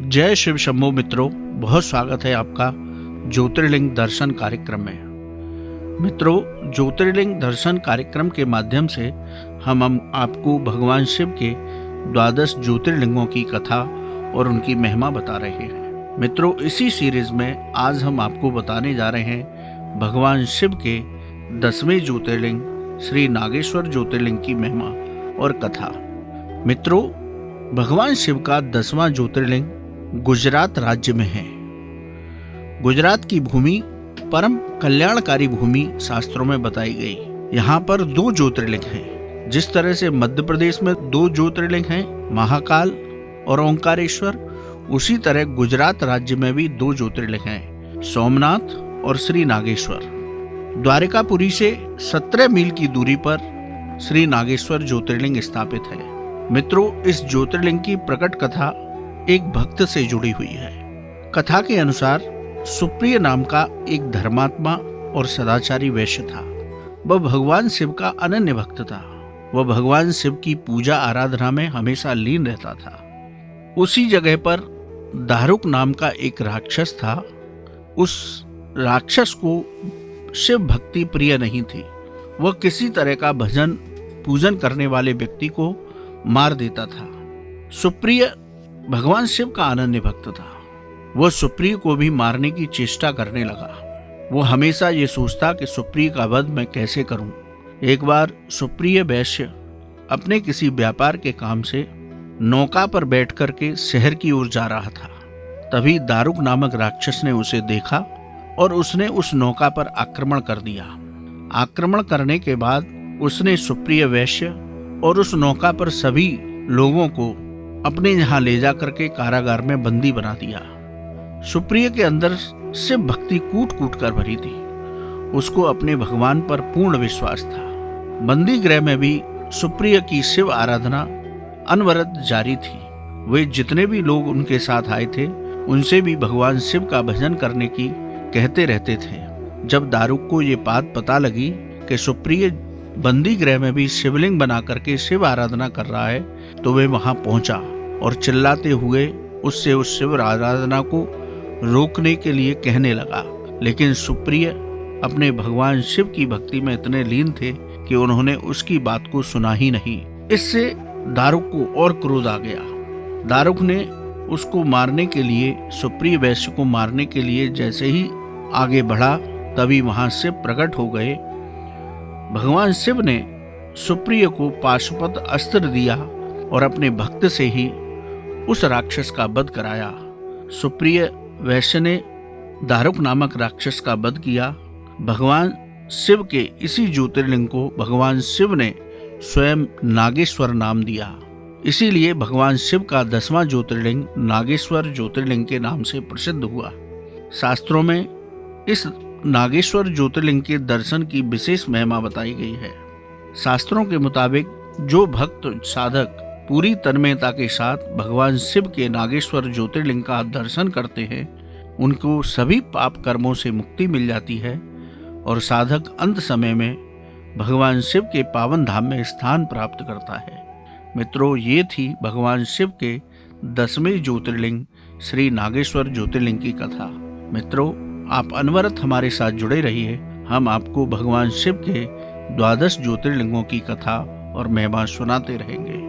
जय शिव शंभो मित्रों, बहुत स्वागत है आपका ज्योतिर्लिंग दर्शन कार्यक्रम में। मित्रों, ज्योतिर्लिंग दर्शन कार्यक्रम के माध्यम से हम आपको भगवान शिव के 12 ज्योतिर्लिंगों की कथा और उनकी महिमा बता रहे हैं। मित्रों, इसी सीरीज में आज हम आपको बताने जा रहे हैं भगवान शिव के 10वें ज्योतिर्लिंग श्री नागेश्वर ज्योतिर्लिंग की महिमा और कथा। मित्रों, भगवान शिव का 10वां ज्योतिर्लिंग गुजरात राज्य में है। गुजरात की भूमि परम कल्याणकारी भूमि शास्त्रों में बताई गई। यहाँ पर 2 ज्योतिर्लिंग हैं। जिस तरह से मध्य प्रदेश में 2 ज्योतिर्लिंग हैं, महाकाल और ओंकारेश्वर, उसी तरह गुजरात राज्य में भी 2 ज्योतिर्लिंग हैं, सोमनाथ और श्री नागेश्वर। द्वारिकापुरी से 17 मील की दूरी पर श्री नागेश्वर ज्योतिर्लिंग स्थापित है। मित्रों, इस ज्योतिर्लिंग की प्रकट कथा एक भक्त से जुड़ी हुई है। कथा के अनुसार सुप्रिय नाम का एक धर्मात्मा और सदाचारी वैश्य था। वह भगवान शिव का अनन्य भक्त था। वह भगवान शिव की पूजा आराधना में हमेशा लीन रहता था। उसी जगह पर दारुक नाम का एक राक्षस था। उस राक्षस को शिव भक्ति प्रिय नहीं थी। वह किसी तरह का भजन पूजन करने वाले व्यक्ति को मार देता था। सुप्रिय भगवान शिव का अनन्य भक्त था। वह सुप्रिय को भी मारने की चेष्टा करने लगा। वो हमेशा ये सोचता कि सुप्रिय का वध मैं कैसे करूं। एक बार सुप्रिय वैश्य अपने किसी व्यापार के काम से नौका पर बैठ करके शहर की ओर जा रहा था। तभी दारुक नामक राक्षस ने उसे देखा और उसने उस नौका पर आक्रमण कर दिया। आक्रमण करने के बाद उसने सुप्रिय वैश्य और उस नौका पर सभी लोगों को अपने यहाँ ले जा करके कारागार में बंदी बना दिया। सुप्रिय के अंदर शिव भक्ति कूट कूट कर भरी थी। उसको अपने भगवान पर पूर्ण विश्वास था। बंदी गृह में भी सुप्रिय की शिव आराधना अनवरत जारी थी। वे जितने भी लोग उनके साथ आए थे उनसे भी भगवान शिव का भजन करने की कहते रहते थे। जब दारुक को ये बात पता लगी कि सुप्रिय बंदी गृह में भी शिवलिंग बना करके शिव आराधना कर रहा है, तो वे वहां पहुंचा और चिल्लाते हुए उससे उस शिव आराधना को रोकने के लिए कहने लगा। लेकिन सुप्रिय अपने भगवान शिव की भक्ति में इतने लीन थे कि उन्होंने उसकी बात को सुना ही नहीं। इससे दारुक को और क्रोध आ गया। दारुक ने उसको मारने के लिए, सुप्रिय वैश्य को मारने के लिए जैसे ही आगे बढ़ा, तभी वहां शिव प्रकट हो गए। भगवान शिव ने सुप्रिय को पाशुपत अस्त्र दिया और अपने भक्त से ही उस राक्षस का वध कराया। सुप्रिय वैश्य ने दारुक नामक राक्षस का वध किया। भगवान शिव के इसी ज्योतिर्लिंग को भगवान शिव ने स्वयं नागेश्वर नाम दिया। इसीलिए भगवान शिव का 10वां ज्योतिर्लिंग नागेश्वर ज्योतिर्लिंग के नाम से प्रसिद्ध हुआ। शास्त्रों में इस नागेश्वर ज्योतिर्लिंग के दर्शन की विशेष महिमा बताई गई है। शास्त्रों के मुताबिक जो भक्त साधक पूरी तन्मयता के साथ भगवान शिव के नागेश्वर ज्योतिर्लिंग का दर्शन करते हैं, उनको सभी पाप कर्मों से मुक्ति मिल जाती है और साधक अंत समय में भगवान शिव के पावन धाम में स्थान प्राप्त करता है। मित्रों, ये थी भगवान शिव के 10वें ज्योतिर्लिंग श्री नागेश्वर ज्योतिर्लिंग की कथा। मित्रों, आप अनवरत हमारे साथ जुड़े रहिए। हम आपको भगवान शिव के 12 ज्योतिर्लिंगों की कथा और महिमा सुनाते रहेंगे।